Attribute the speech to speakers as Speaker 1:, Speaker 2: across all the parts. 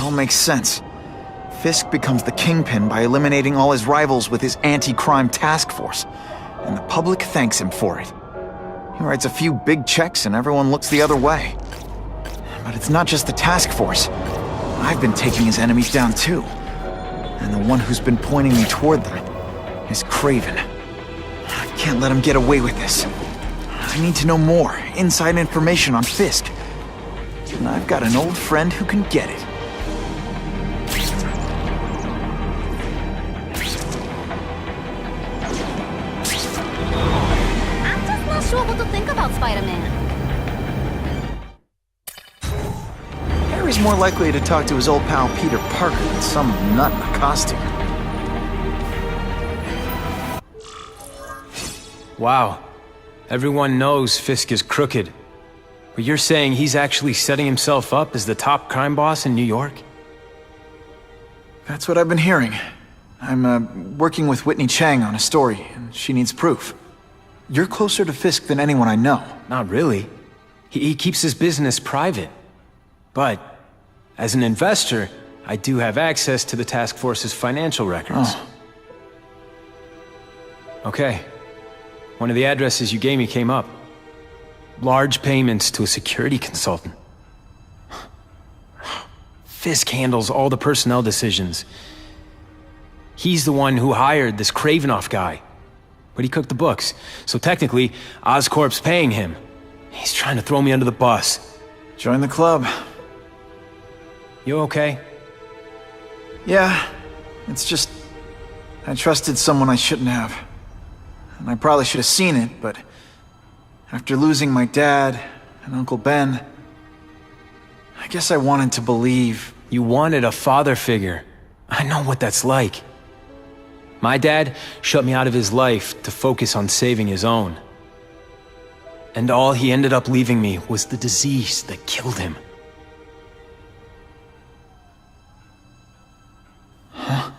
Speaker 1: all makes sense. Fisk becomes the kingpin by eliminating all his rivals with his anti-crime task force, and the public thanks him for it. He writes a few big checks and everyone looks the other way. But it's not just the task force. I've been taking his enemies down too. And the one who's been pointing me toward them is Craven. I can't let him get away with this. I need to know more, inside information on Fisk. And I've got an old friend who can get it.
Speaker 2: I'm just not sure what to think about Spider-Man.
Speaker 1: Harry's more likely to talk to his old pal Peter Parker than some nut in a costume.
Speaker 3: Wow. Everyone knows Fisk is crooked. But you're saying he's actually setting himself up as the top crime boss in New York?
Speaker 1: That's what I've been hearing. I'm working with Whitney Chang on a story, and she needs proof. You're closer to Fisk than anyone I know.
Speaker 3: Not really. He keeps his business private. But, as an investor, I do have access to the task force's financial records.
Speaker 1: Oh.
Speaker 3: Okay. One of the addresses you gave me came up. Large payments to a security consultant. Fisk handles all the personnel decisions. He's the one who hired this Kravinoff guy. But he cooked the books, so technically, Oscorp's paying him. He's trying to throw me under the bus.
Speaker 1: Join the club.
Speaker 3: You okay?
Speaker 1: Yeah, it's just... I trusted someone I shouldn't have. And I probably should have seen it, but... after losing my dad and Uncle Ben... I guess I wanted to believe...
Speaker 3: You wanted a father figure. I know what that's like. My dad shut me out of his life to focus on saving his own. And all he ended up leaving me was the disease that killed him.
Speaker 1: Huh?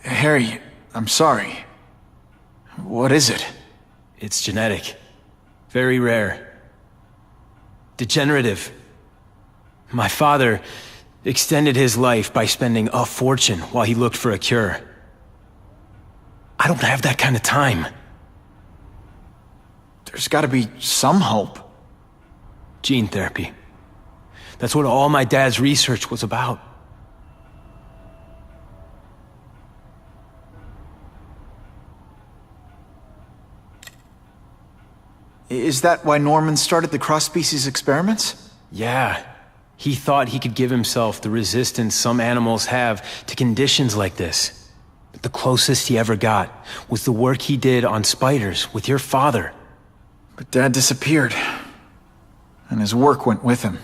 Speaker 1: Harry, I'm sorry. What is it?
Speaker 3: It's genetic. Very rare. Degenerative. My father extended his life by spending a fortune while he looked for a cure. I don't have that kind of time.
Speaker 1: There's gotta be some hope.
Speaker 3: Gene therapy. That's what all my dad's research was about.
Speaker 1: Is that why Norman started the cross-species experiments?
Speaker 3: Yeah. He thought he could give himself the resistance some animals have to conditions like this. But the closest he ever got was the work he did on spiders with your father.
Speaker 1: But Dad disappeared. And his work went with him.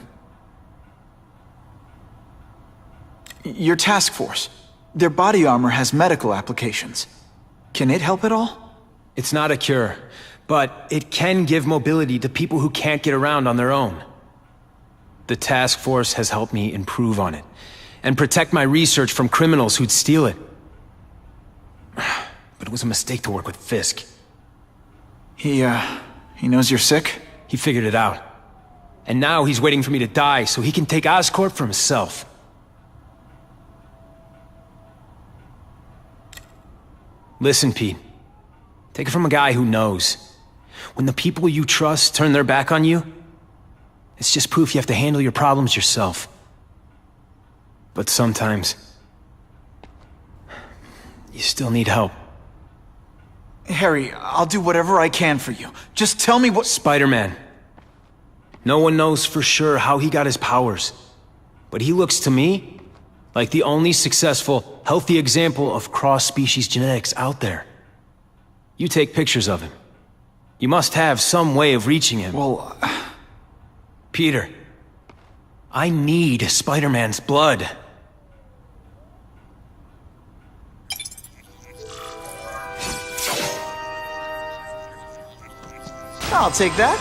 Speaker 1: Your task force. Their body armor has medical applications. Can it help at all?
Speaker 3: It's not a cure, but it can give mobility to people who can't get around on their own. The task force has helped me improve on it, and protect my research from criminals who'd steal it. But it was a mistake to work with Fisk.
Speaker 1: He knows you're sick?
Speaker 3: He figured it out. And now he's waiting for me to die so he can take Oscorp for himself. Listen, Pete. Take it from a guy who knows. When the people you trust turn their back on you, it's just proof you have to handle your problems yourself. But sometimes, you still need help.
Speaker 1: Harry, I'll do whatever I can for you. Just tell me what—
Speaker 3: Spider-Man. No one knows for sure how he got his powers. But he looks to me like the only successful, healthy example of cross-species genetics out there. You take pictures of him. You must have some way of reaching him.
Speaker 1: Well—
Speaker 3: Peter, I need Spider-Man's blood.
Speaker 1: I'll take that.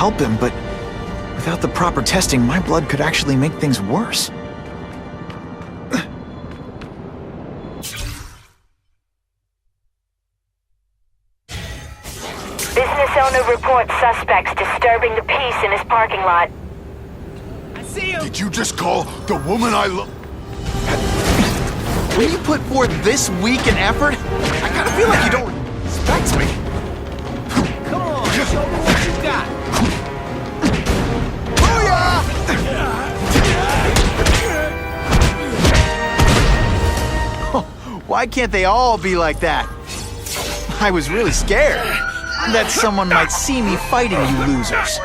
Speaker 1: help him, but without the proper testing, my blood could actually make things worse.
Speaker 4: Business owner reports suspects disturbing the peace in his parking lot.
Speaker 5: Did you just call the woman I love?
Speaker 1: When you put forth this week and effort, I kinda feel like you don't respect me.
Speaker 3: Come on, show me what you got.
Speaker 1: Why can't they all be like that? I was really scared that someone might see me fighting you losers.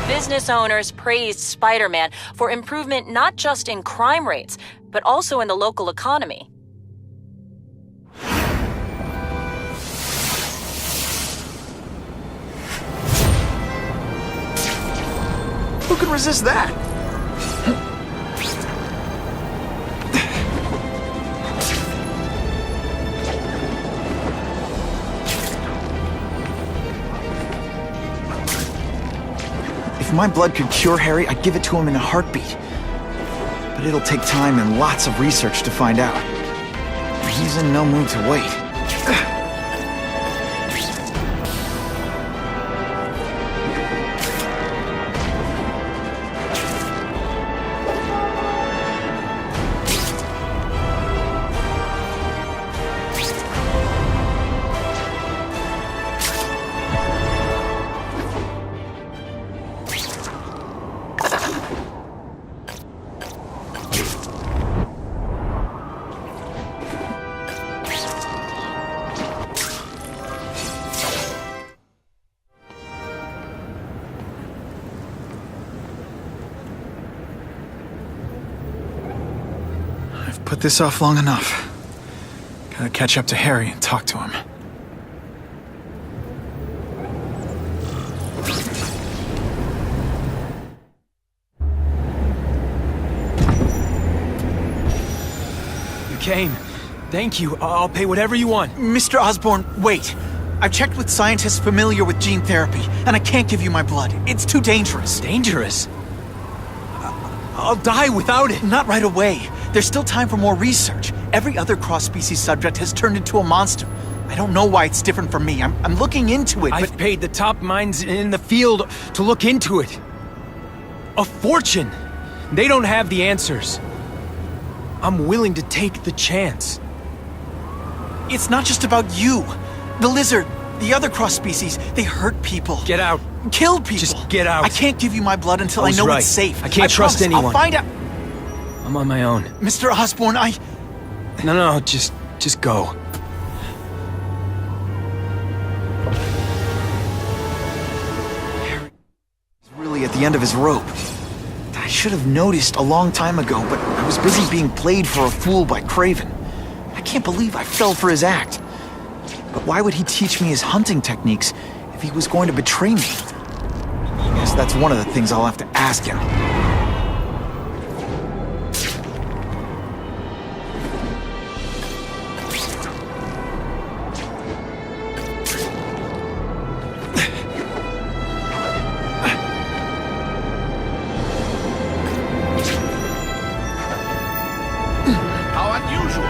Speaker 6: Business owners praised Spider-Man for improvement not just in crime rates, but also in the local economy.
Speaker 1: Who can resist that? If my blood could cure Harry, I'd give it to him in a heartbeat. But it'll take time and lots of research to find out. He's in no mood to wait. Put this off long enough. Gotta catch up to Harry and talk to him.
Speaker 3: You came. Thank you. I'll pay whatever you want.
Speaker 1: Mr. Osborn, wait. I've checked with scientists familiar with gene therapy, and I can't give you my blood. It's too dangerous.
Speaker 3: Dangerous? I'll die without it.
Speaker 1: Not right away. There's still time for more research. Every other cross-species subject has turned into a monster. I don't know why it's different from me. I'm looking into it,
Speaker 3: I've paid the top minds in the field to look into it. A fortune. They don't have the answers. I'm willing to take the chance.
Speaker 1: It's not just about you. The lizard, the other cross-species, they hurt people.
Speaker 3: Get out.
Speaker 1: Kill people.
Speaker 3: Just get out.
Speaker 1: I can't give you my blood until I
Speaker 3: was
Speaker 1: know
Speaker 3: right.
Speaker 1: it's safe.
Speaker 3: I can't trust
Speaker 1: promise.
Speaker 3: anyone.
Speaker 1: I'll find out.
Speaker 3: I'm on my own.
Speaker 1: Mr. Osborn,
Speaker 3: No, just go.
Speaker 1: Harry is really at the end of his rope. I should have noticed a long time ago, but I was busy being played for a fool by Craven. I can't believe I fell for his act. But why would he teach me his hunting techniques if he was going to betray me? I guess that's one of the things I'll have to ask him.
Speaker 5: How unusual.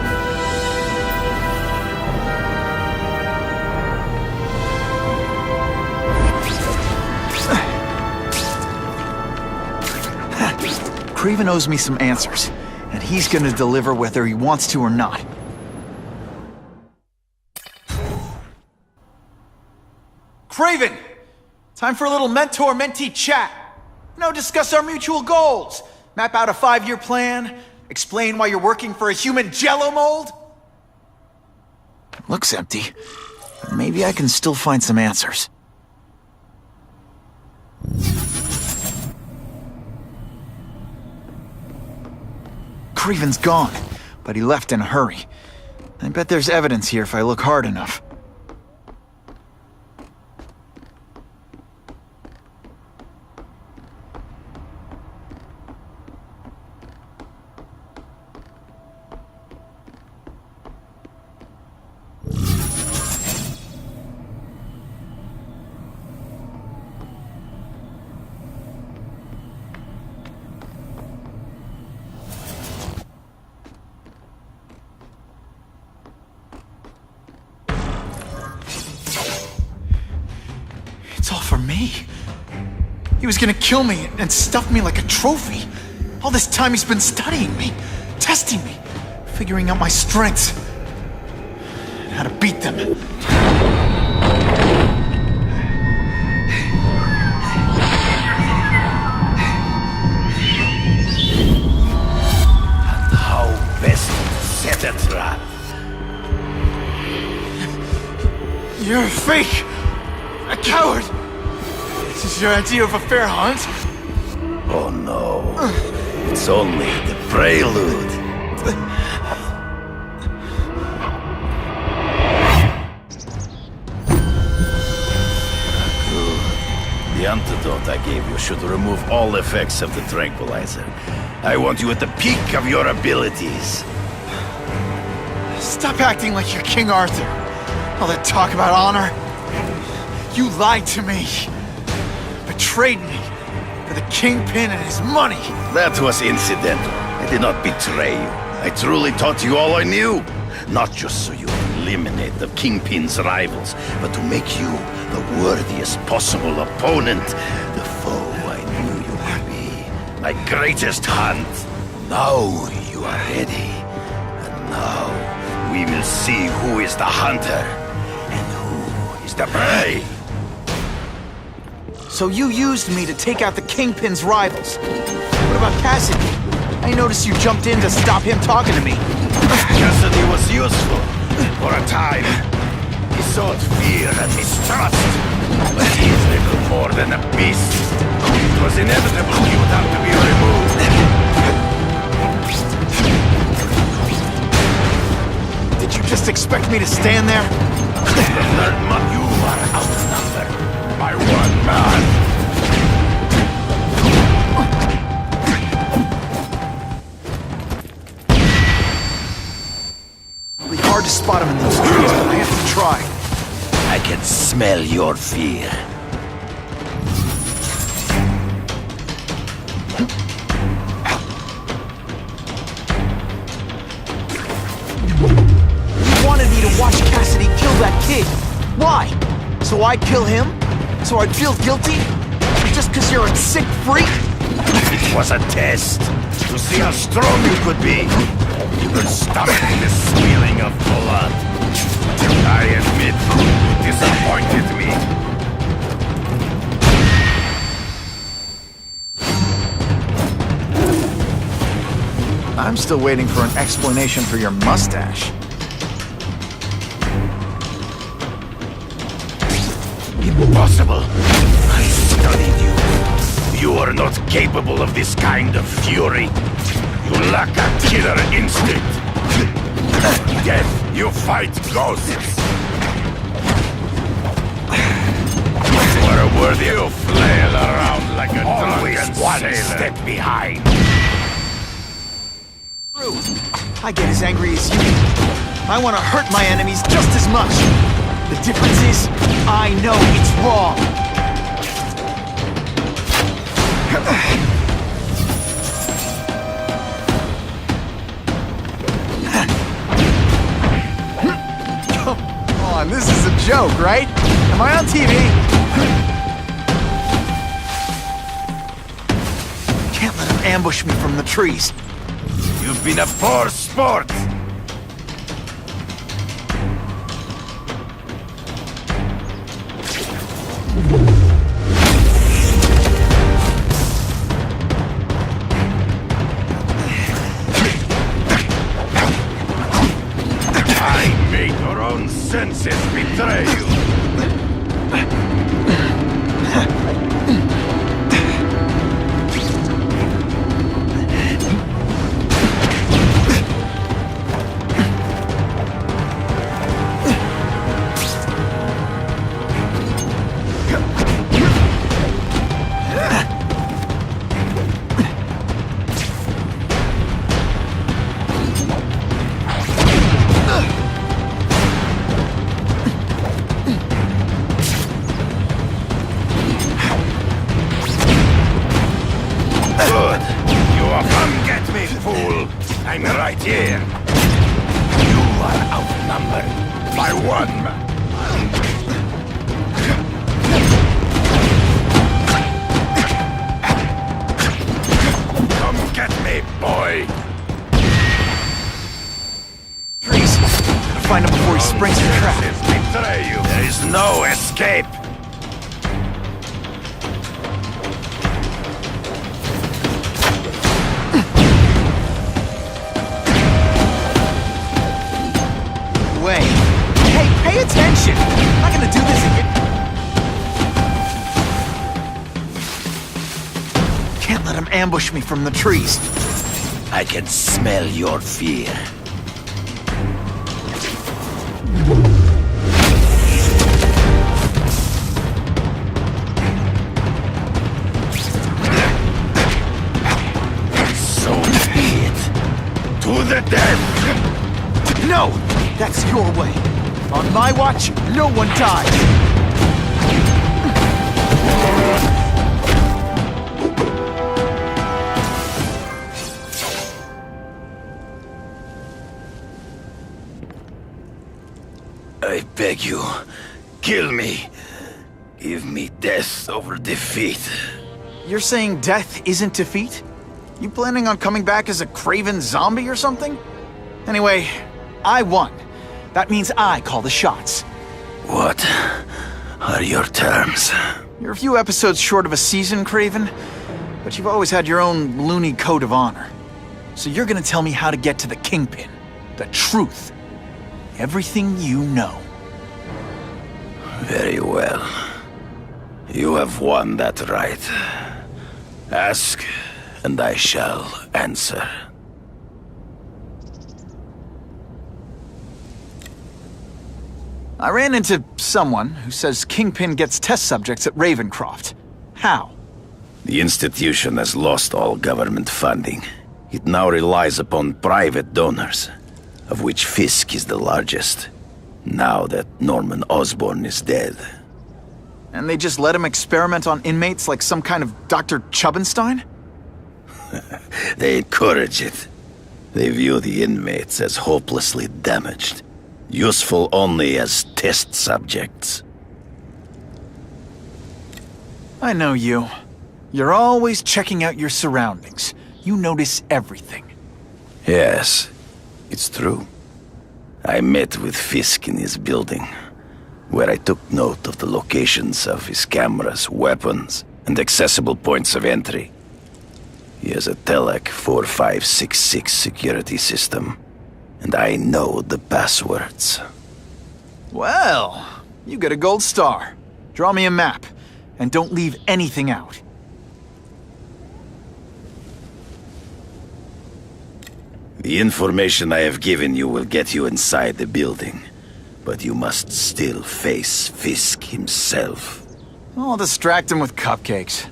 Speaker 1: Craven owes me some answers, and he's gonna deliver whether he wants to or not. Craven! Time for a little mentor-mentee chat. Discuss our mutual goals. Map out a 5-year plan. Explain why you're working for a human jello mold. Looks empty. But maybe I can still find some answers. Craven's gone, but he left in a hurry. I bet there's evidence here if I look hard enough. He was gonna kill me and stuff me like a trophy. All this time he's been studying me, testing me, figuring out my strengths, and how to beat them.
Speaker 7: And how best to set a trap.
Speaker 1: You're a fake! A coward! This is your idea of a fair hunt?
Speaker 7: Oh no. It's only the prelude. The antidote I gave you should remove all effects of the tranquilizer. I want you at the peak of your abilities.
Speaker 1: Stop acting like you're King Arthur. All that talk about honor. You lied to me. Betrayed me. For the Kingpin and his money.
Speaker 7: That was incidental. I did not betray you. I truly taught you all I knew. Not just so you eliminate the Kingpin's rivals, but to make you the worthiest possible opponent. The foe I knew you would be. My greatest hunt. Now you are ready. And now we will see who is the hunter and who is the prey.
Speaker 1: So you used me to take out the Kingpin's rivals. What about Cassidy? I noticed you jumped in to stop him talking to me.
Speaker 7: Cassidy was useful. For a time. He sought fear and mistrust. But he is little more than a beast. It was inevitable he would have to be removed.
Speaker 1: Did you just expect me to stand there?
Speaker 7: You are outnumbered by one man.
Speaker 1: It'll be hard to spot him in those trees, but I have to try.
Speaker 7: I can smell your fear.
Speaker 1: You wanted me to watch Cassidy kill that kid. Why? So I'd kill him? So I'd feel guilty? Just because you're a sick freak?
Speaker 7: It was a test to see how strong you could be. You could stomach the spilling of blood. I admit, it disappointed me.
Speaker 1: I'm still waiting for an explanation for your mustache.
Speaker 7: Impossible. I studied you. You are not capable of this kind of fury. You lack a killer instinct. Death, you fight ghosts. You are a worthy to flail around like a drunken one step behind.
Speaker 1: I get as angry as you. I want to hurt my enemies just as much. The difference is, I know it's wrong. Come on, this is a joke, right? Am I on TV? Can't let him ambush me from the trees.
Speaker 7: You've been a poor sport. I made your own senses betray you. Good. You have come get me, fool. I'm right here. You are outnumbered by one man.
Speaker 1: springs a trap.
Speaker 7: Betray you. There is no escape.
Speaker 1: Wait. Hey, pay attention! I'm not gonna do this again. Can't let him ambush me from the trees.
Speaker 7: I can smell your fear. So be it. To the death!
Speaker 1: No! That's your way. On my watch, no one dies.
Speaker 7: I beg you, kill me. Give me death over defeat.
Speaker 1: You're saying death isn't defeat? You planning on coming back as a craven zombie or something? Anyway, I won. That means I call the shots.
Speaker 7: What are your terms?
Speaker 1: You're a few episodes short of a season, Craven, but you've always had your own loony code of honor. So you're gonna tell me how to get to the Kingpin. The truth. Everything you know.
Speaker 7: Very well. You have won that right. Ask, and I shall answer.
Speaker 1: I ran into someone who says Kingpin gets test subjects at Ravencroft. How?
Speaker 7: The institution has lost all government funding. It now relies upon private donors, of which Fisk is the largest, now that Norman Osborn is dead.
Speaker 1: And they just let him experiment on inmates like some kind of Dr. Chubbenstein?
Speaker 7: They encourage it. They view the inmates as hopelessly damaged, useful only as test subjects.
Speaker 1: I know you. You're always checking out your surroundings. You notice everything.
Speaker 7: Yes, it's true. I met with Fisk in his building, where I took note of the locations of his cameras, weapons, and accessible points of entry. He has a Telec 4566 security system, and I know the passwords.
Speaker 1: Well, you get a gold star. Draw me a map, and don't leave anything out.
Speaker 7: The information I have given you will get you inside the building, but you must still face Fisk himself.
Speaker 1: I'll distract him with cupcakes.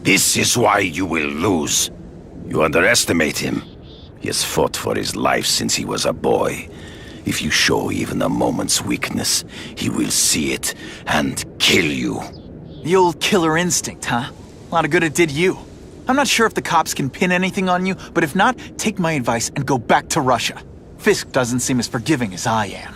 Speaker 7: This is why you will lose. You underestimate him. He has fought for his life since he was a boy. If you show even a moment's weakness, he will see it and kill you.
Speaker 1: The old killer instinct, huh? A lot of good it did you. I'm not sure if the cops can pin anything on you, but if not, take my advice and go back to Russia. Fisk doesn't seem as forgiving as I am.